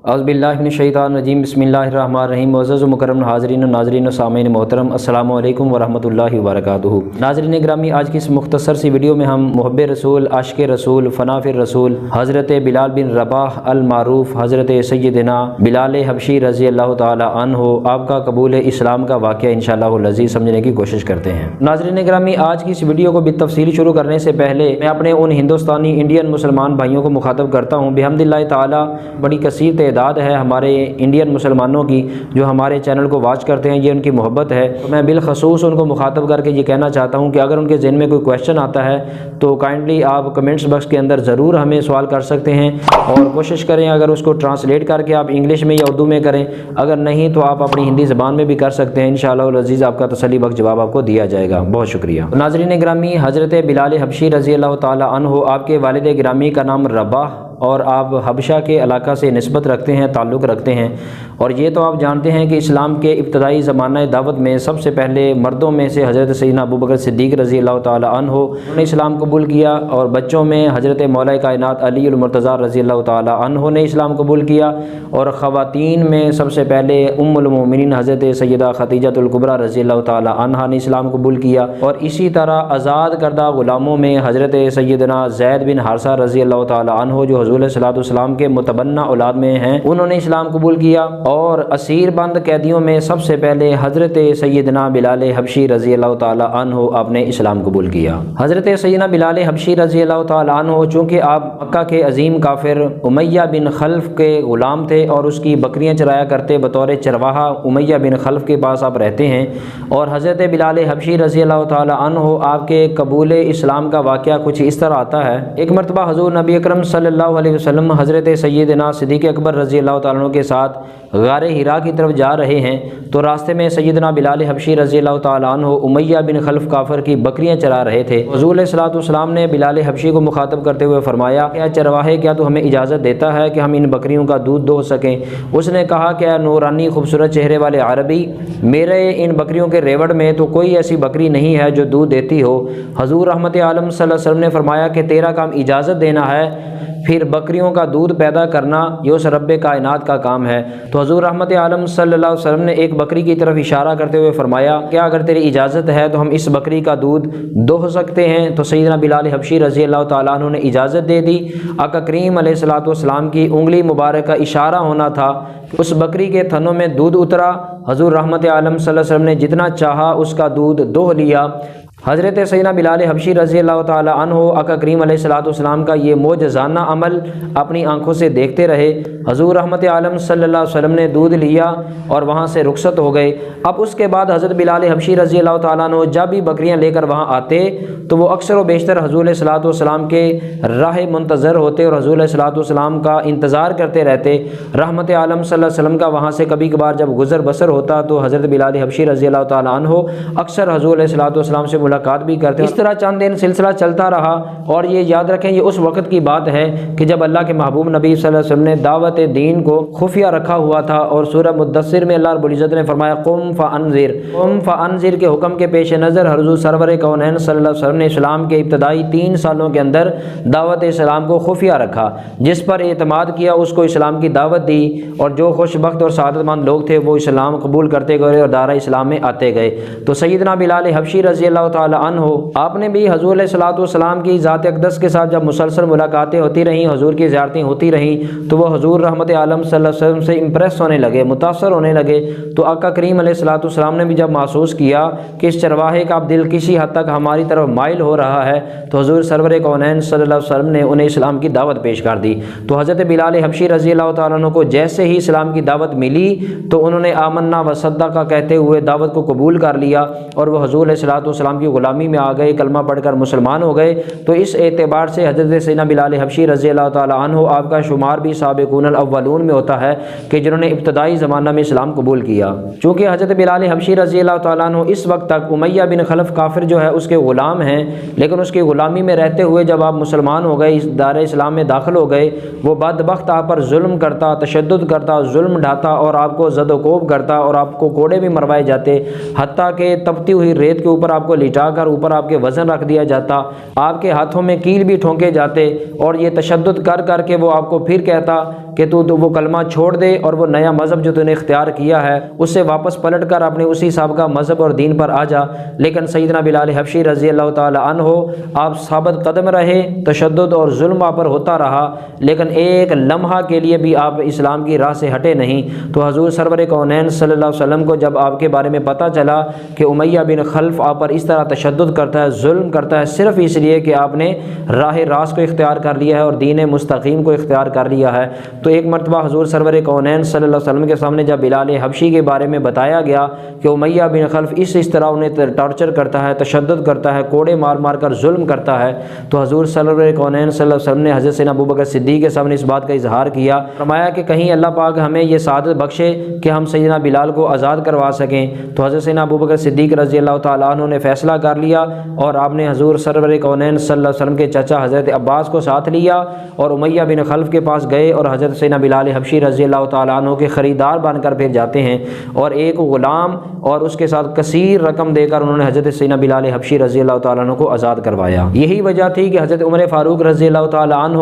अज़बिल्लाहि मिनश्शैतानिर्रजीम बिस्मिल्लाहिर्रहमानिर्रहीम। मुअज़्ज़ज़ व मुकर्रम हाज़रीन व नाज़रीन व सामीन मोहतरम, अस्सलामु अलैकुम व रहमतुल्लाहि व बरकातुहू। नाज़रीन ग्रामी, आज की इस मुख्तसर सी वीडियो में हम मुहब्ब रसूल, आशिक़ रसूल, फ़नाफ़िर रसूल हज़रत बिलाल बिन रबाह अल मारूफ़ हज़रत सय्यदना बिलाल हबशी रज़ी अल्लाह ताला अन्हु आपका कबूल इस्लाम का वाक़या इंशाअल्लाह अज़ीज़ समझने की कोशिश करते हैं। नाज़रीन ग्रामी, आज की इस वीडियो को बितफ़सील शुरू करने से पहले मैं अपने उन हिंदुस्तानी इंडियन मुसलमान भाइयों को मुखातब करता हूँ। बिहम्दिल्लाह ताला बड़ी कसीर तादाद है हमारे इंडियन मुसलमानों की जो हमारे चैनल को वॉच करते हैं, ये उनकी मोहब्बत है। तो मैं बिलखसूस उनको मुखातब करके ये कहना चाहता हूँ कि अगर उनके ज़हन में कोई क्वेश्चन आता है तो काइंडली आप कमेंट्स बॉक्स के अंदर ज़रूर हमें सवाल कर सकते हैं और कोशिश करें अगर उसको ट्रांसलेट करके आप इंग्लिश में या उर्दू में करें, अगर नहीं तो आप अपनी हिंदी ज़बान में भी कर सकते हैं। इंशाअल्लाह अज़ीज़ आपका तसल्ली बख्श जवाब आपको दिया जाएगा। बहुत शुक्रिया। नाज़रीन गिरामी, हज़रत बिलाल हबशी रज़ी अल्लाह ताला अन्हु आपके वालिद गिरामी का नाम रबाह और आप हबशा के इलाका से निस्बत रखते हैं, ताल्लुक़ रखते हैं। और ये तो आप जानते हैं कि इस्लाम के इब्तदाई ज़माना दावत में सबसे पहले मर्दों में से हज़रत सैयदना अबू बकर सिद्दीक़ रज़ी अल्लाह ताला अन्हु ने इस्लाम कबूल किया और बच्चों में हज़रत मौला कायनात अली उल मुर्तज़ा रज़ी अल्लाह ताला अन्हु ने इस्लाम कबूल किया और ख़वातीन में सबसे पहले उम्मुल मोमिनीन हज़रत सैयदा खदीजतुल कुबरा रज़ी अल्लाह ताला अन्हा ने इस्लाम कबूल किया। और इसी तरह आज़ाद करदा ग़ुलामों में हज़रत सैयदना ज़ैद बिन हारिसा रज़ी अल्लाह ताला अन्हु जो हुज़ूर सल्लल्लाहु के मुतबन्ना औलाद में हैं, उन्होंने इस्लाम कबूल किया। और असीर बंद कैदियों में सबसे पहले हज़रत सैयदना बिलाल हबशी रज़ी अल्लाह ताला अन्हु आपने इस्लाम कबूल किया। हज़रत सैयदना बिलाल हबशी रज़ी अल्लाह ताला अन्हु चूँकि आप मक्का के अजीम काफिर उमैया बिन खल्फ़ के ग़ुलाम थे और उसकी बकरियाँ चराया करते, बतौर चरवाहा उमैया बिन खल्फ़ के पास आप रहते हैं। और हज़रत बिलाल हबशी रज़ी अल्लाह ताला अन्हु आपके कबूल इस्लाम का वाक़या कुछ इस तरह आता है। एक मरतबा हुज़ूर नबी अकरम सल्लल्लाहु अलैहि वसल्लम हज़रत सैयदना सिद्दीक़ अकबर रज़ी अल्लाह ताला अन्हु के साथ गारे हिरा की तरफ जा रहे हैं तो रास्ते में सैयदना बिलाल हबशी रज़ी अल्लाह ताला अन्हु उमैया बिन खल्फ़ काफिर की बकरियां चरा रहे थे। हुज़ूर सल्लल्लाहु अलैहि वसल्लम ने बिलाल हबशी को मुखातब करते हुए फरमाया, क्या चरवाहे, क्या तू हमें इजाज़त देता है कि हम इन बकरियों का दूध दो सकें? उसने कहा, क्या नूरानी खूबसूरत चेहरे वाले अरबी, मेरे इन बकरियों के रेवड़ में तो कोई ऐसी बकरी नहीं है जो दूध देती हो। हुज़ूर रहमत आलम सल्लल्लाहु अलैहि वसल्लम ने फरमाया कि तेरा काम इजाज़त देना है, फिर बकरियों का दूध पैदा करना ये उस रब्बे कायनात का काम है। तो हुज़ूर रहमत आलम सल्लल्लाहु अलैहि वसल्लम ने एक बकरी की तरफ इशारा करते हुए फरमाया, क्या अगर तेरी इजाज़त है तो हम इस बकरी का दूध दोह सकते हैं? तो सैयदना बिलाल हबशी रज़ी अल्लाह ताला अन्हु ने इजाज़त दे दी। आका करीम अलैहिस्सलातु वस्सलाम की उंगली मुबारक का इशारा होना था, उस बकरी के थनों में दूध उतरा। हुज़ूर रहमत आलम सल्लल्लाहु अलैहि वसल्लम ने जितना चाहा उसका दूध दोह लिया। हज़रत सैयदना बिलाल हबशी रज़ी अल्लाह ताला अन्हु आका करीम अलैहिस्सलातु वस्सलाम का ये मौजज़ाना अमल अपनी आंखों से देखते रहे। हुज़ूर रहमत आलम सल्लल्लाहु अलैहि वसल्लम ने दूध लिया और वहाँ से रुखसत हो गए। अब उसके बाद हज़रत बिलाल हबशी रज़ी अल्लाह ताला अन्हु जब भी बकरियाँ लेकर वहाँ आते तो वो अक्सर व बेशतर हुज़ूर सल्लल्लाहु अलैहि वसल्लम के राह मुंतज़र होते और हुज़ूर सल्लल्लाहु अलैहि वसल्लम का इंतज़ार करते रहते। रहमत आलम सल्लल्लाहु अलैहि वसल्लम का वहाँ से कभी कभार जब गुज़र बसर होता तो हज़रत बिलाल हबशी रज़ी अल्लाह ताला अन्हु अक्सर हुज़ूर सल्लल्लाहु अलैहि वसल्लम से मुलाकात भी करते। इस तरह चंद दिन सिलसिला चलता रहा। और ये याद रखें, ये उस वक़्त की बात है कि जब अल्लाह के महबूब नबी सल्लल्लाहु अलैहि वसल्लम ने दावत दीन को खुफिया रखा हुआ था। और सूरह मुद्दस्सिर में अल्लाह रब्बुल इज़्ज़त ने फरमाया, कुम फ़अन्ज़िर के हुक्म के पेश नज़र हुज़ूर सरवर कौनैन सल्लल्लाहु अलैहि वसल्लम ने इस्लाम के इब्तदाई 3 सालों के अंदर दावत इस्लाम को खुफिया रखा। जिस पर एतमाद किया उसको इस्लाम की दावत दी और जो खुशबख्त और सादतमंद लोग थे वो इस्लाम कबूल करते गए और दारा इस्लाम में आते गए। तो सैयदना बिलाल हबशी रज़ी अल्लाह ताला अन्हु आपने भी हुज़ूर सल्लल्लाहु अलैहि वसल्लम की ज़ात अक़दस के साथ जब मुसलसल मुलाकातें होती रहीं, हुज़ूर की ज़ियारतें होती रहीं, तो वह हुज़ूर रहमत आलम सल्लल्लाहु अलैहि वसल्लम से इम्प्रेस होने लगे, मुतासर होने लगे। तो आका करीम अलैहिस्सलातु वस्सलाम ने भी जब महसूस किया कि इस चरवाहे का दिल किसी हद तक हमारी तरफ माइल हो रहा है, तो हुज़ूर सरवर कौनैन सल्लल्लाहु अलैहि वसल्लम ने उन्हें इस्लाम की दावत पेश कर दी। तो हज़रत बिलाल हबशी रज़ी अल्लाह ताला अन्हु को जैसे ही इस्लाम की दावत मिली तो उन्होंने आमन्ना व सद्दक़ा कहते हुए दावत को कबूल कर लिया और वह हुज़ूर सल्लल्लाहु अलैहि वसल्लम की ग़ुलामी में आ गए, कलमा पढ़कर मुसलमान हो गए। तो इस एतबार से हज़रत सैयदना बिलाल हबशी रज़ी अल्लाह ताला अन्हु आपका शुमार भी साबिक़ूनल अव्वलून में होता है कि जिन्होंने इब्तदाई ज़माना में इस्लाम कबूल किया। चूँकि हज़रत बिलाल हबशी रज़ी अल्लाह ताला अन्हु इस वक्त तक उमैया बिन खल्फ़ काफिर जो है उसके ग़ुलाम हैं, लेकिन उसकी ग़ुलामी में रहते हुए जब आप मुसलमान हो गए, इस दायरे इस्लाम में दाखिल हो गए, वो बदबख्त आप पर जुल्म करता, तशद्दुद करता, जुल्म ढाता और आपको ज़द-ओ-कोब करता और आपको कोड़े भी मरवाए जाते, हत्ता कि तपती हुई रेत के ऊपर आपको بٹھا کر اوپر آپ کے وزن رکھ دیا جاتا، آپ کے ہاتھوں میں کیل بھی ٹھونکے جاتے، اور یہ تشدد کر کر کے وہ آپ کو پھر کہتا کہ تو وہ کلمہ چھوڑ دے اور وہ نیا مذہب جو تو نے اختیار کیا ہے اس سے واپس پلٹ کر اپنے اسی سابقہ مذہب اور دین پر آ جا۔ لیکن سیدنا بلال حبشی رضی اللہ تعالی عنہ آپ ثابت قدم رہے، تشدد اور ظلم آپ پر ہوتا رہا، لیکن ایک لمحہ کے لیے بھی آپ اسلام کی راہ سے ہٹے نہیں۔ تو حضور سرور کونین صلی اللہ علیہ وسلم کو جب آپ کے بارے میں پتہ چلا کہ امیہ بن خلف آپ پر اس طرح تشدد کرتا ہے، ظلم کرتا ہے، صرف اس لیے کہ آپ نے راہ راست کو اختیار کر لیا ہے اور دین مستقیم کو اختیار کر لیا ہے، تو ایک مرتبہ حضور سرور کونین صلی اللہ علیہ وسلم کے سامنے جب بلال حبشی کے بارے میں بتایا گیا کہ امیہ بن خلف اس طرح انہیں ٹارچر کرتا ہے، تشدد کرتا ہے، کوڑے مار مار کر ظلم کرتا ہے، تو حضور سرور کونین صلی اللہ علیہ وسلم نے حضرت سیدنا ابوبکر صدیق کے سامنے اس بات کا اظہار کیا، فرمایا کہ کہیں اللہ پاک ہمیں یہ سعادت بخشے کہ ہم سیدنا بلال کو آزاد کروا سکیں۔ تو حضرت سیدنا ابوبکر صدیق رضی اللہ تعالیٰ عنہ نے فیصلہ کر لیا اور آپ نے حضور سرور کونین صلی اللہ علیہ وسلم کے چچا حضرت عباس کو ساتھ لیا اور امیہ بن خلف کے پاس گئے، اور حضرت سیدنا بلال حبشی رضی اللہ تعالیٰ عنہ کے خریدار بن کر پھر جاتے ہیں، اور ایک غلام اور اس کے ساتھ کثیر رقم دے کر انہوں نے حضرت سیدنا بلال حبشی رضی اللہ تعالیٰ عنہ کو آزاد کروایا۔ یہی وجہ تھی کہ حضرت عمر فاروق رضی اللہ تعالیٰ عنہ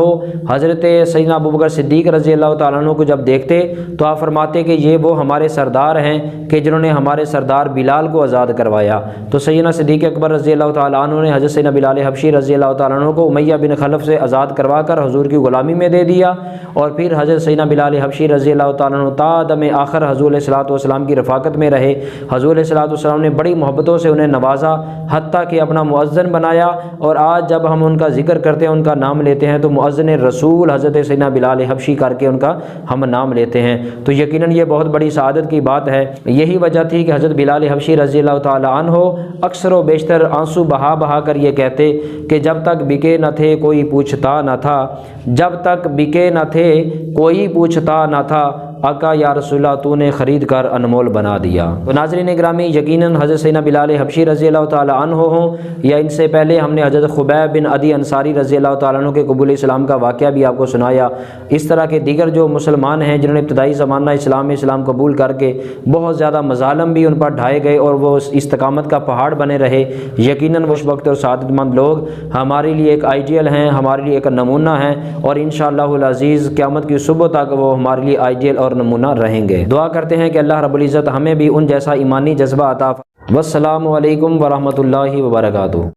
حضرت سیدنا ابوبکر صدیق رضی اللہ تعالیٰ عنہ کو جب دیکھتے تو آپ فرماتے کہ یہ وہ ہمارے سردار ہیں کہ جنہوں نے ہمارے سردار بلال کو آزاد کروایا۔ تو سیدنا صدیق اکبر رضی اللہ تعالیٰ عنہ نے حضرت سیدنا بلال حبشی رضی اللہ تعالیٰ عنہ کو امیہ بن خلف سے آزاد کروا کر حضور کی غلامی میں دے دیا، اور پھر حضرت سیدنا بلال حبشی رضی اللہ تعالیٰ عنہ تا دم آخر حضور علیہ الصلوۃ والسلام کی رفاقت میں رہے۔ حضور علیہ الصلوۃ والسلام نے بڑی محبتوں سے انہیں نوازا، حتیٰ کہ اپنا مؤذن بنایا، اور آج جب ہم ان کا ذکر کرتے ہیں، ان کا نام لیتے ہیں، تو مؤذن رسول حضرت سیدنا بلال حبشی کر کے ان کا ہم نام لیتے ہیں، تو یقیناً یہ بہت بڑی سعادت کی بات ہے۔ یہی وجہ تھی کہ حضرت بلال حبشی رضی اللہ تعالی عنہ اکثر و بیشتر آنسو بہا بہا کر یہ کہتے کہ جب تک بکے نہ تھے کوئی پوچھتا نہ تھا، جب تک بکے نہ تھے کوئی پوچھتا نہ تھا، آقا یا رسول اللہ تو نے خرید کر انمول بنا دیا۔ تو ناظرین گرامی، یقیناً حضرت سیدنا بلال حبشی رضی اللہ تعالی عنہ ہوں یا ان سے پہلے ہم نے حضرت خبیب بن عدی انصاری رضی اللہ تعالیٰ عنہ کے قبول اسلام کا واقعہ بھی آپ کو سنایا، اس طرح کے دیگر جو مسلمان ہیں جنہوں نے ابتدائی زمانہ اسلام قبول کر کے بہت زیادہ مظالم بھی ان پر ڈھائے گئے اور وہ استقامت کا پہاڑ بنے رہے، یقیناً وہ اس وقت اور سعادت مند لوگ ہمارے لیے ایک آئیڈیل ہیں، ہمارے لیے ایک نمونہ ہیں، اور انشاءاللہ العزیز قیامت کی صبح تک وہ ہمارے لیے آئیڈیل اور نمونہ رہیں گے۔ دعا کرتے ہیں کہ اللہ رب العزت ہمیں بھی ان جیسا ایمانی جذبہ عطا فرمائے۔ والسلام علیکم ورحمۃ اللہ وبرکاتہ۔